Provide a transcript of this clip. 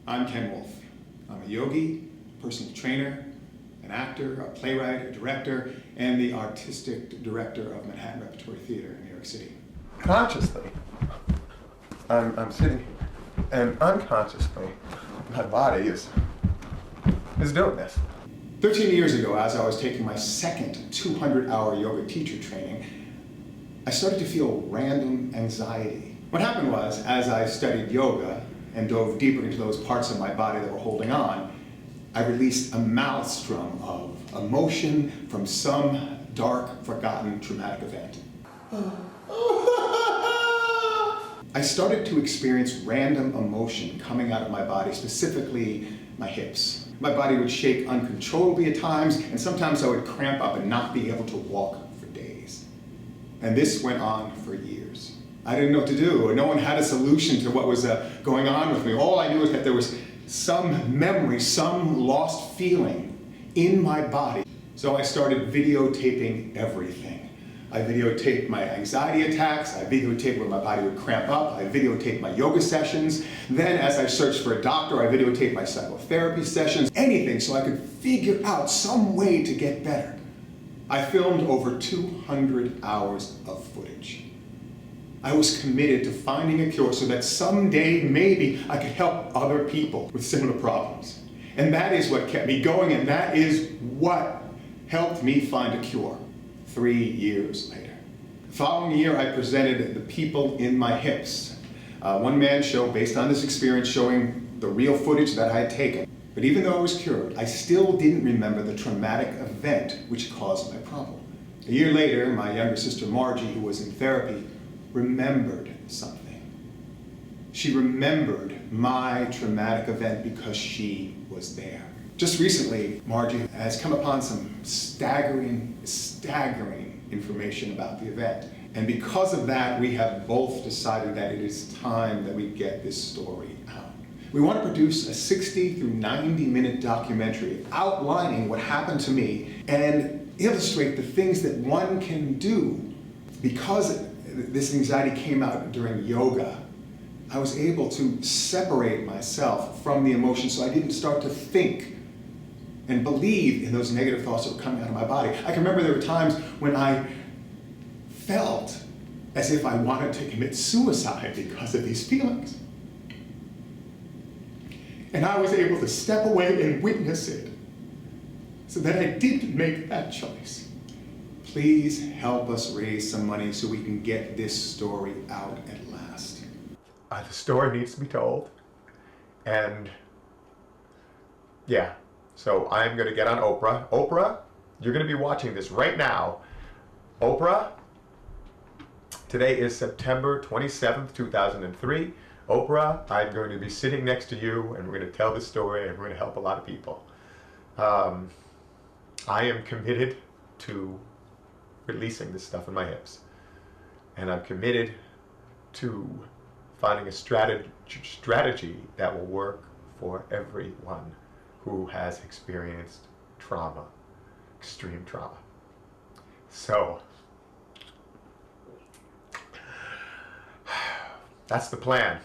I'm Ken Wolf. I'm a yogi, personal trainer, an actor, a playwright, a director, and the artistic director of Manhattan Repertory Theater in New York City. Consciously, I'm sitting here, and unconsciously, my body is doing this. 13 years ago, as I was taking my second 200-hour yoga teacher training, I started to feel random anxiety. What happened was, as I studied yoga and dove deeper into those parts of my body that were holding on, I released a maelstrom of emotion from some dark, forgotten, traumatic event. I started to experience random emotion coming out of my body, specifically my hips. My body would shake uncontrollably at times, and sometimes I would cramp up and not be able to walk for days. And this went on for years. I didn't know what to do. No one had a solution to what was going on with me. All I knew is that there was some memory, some lost feeling in my body. So I started videotaping everything. I videotaped my anxiety attacks, I videotaped when my body would cramp up, I videotaped my yoga sessions. Then as I searched for a doctor, I videotaped my psychotherapy sessions, anything so I could figure out some way to get better. I filmed over 200 hours of footage. I was committed to finding a cure so that someday maybe I could help other people with similar problems. And that is what kept me going, and that is what helped me find a cure 3 years later. The following year, I presented The People in My Hips, a one-man show based on this experience showing the real footage that I had taken. But even though I was cured, I still didn't remember the traumatic event which caused my problem. A year later, my younger sister Margie, who was in therapy, remembered something. She remembered my traumatic event because she was there. Just recently, Margie has come upon some staggering information about the event. And because of that, we have both decided that it is time that we get this story out. We want to produce a 60 through 90-minute documentary outlining what happened to me and illustrate the things that one can do. Because this anxiety came out during yoga, I was able to separate myself from the emotion so I didn't start to think and believe in those negative thoughts that were coming out of my body. I can remember there were times when I felt as if I wanted to commit suicide because of these feelings. And I was able to step away and witness it so that I didn't make that choice. Please help us raise some money so we can get this story out at last. The story needs to be told, and yeah, so I'm going to get on Oprah. Oprah, you're going to be watching this right now. Oprah, today is September 27th, 2003. Oprah, I'm going to be sitting next to you, and we're going to tell this story, and we're going to help a lot of people. I am committed to releasing this stuff in my hips. And I'm committed to finding a strategy that will work for everyone who has experienced trauma, extreme trauma. So, that's the plan.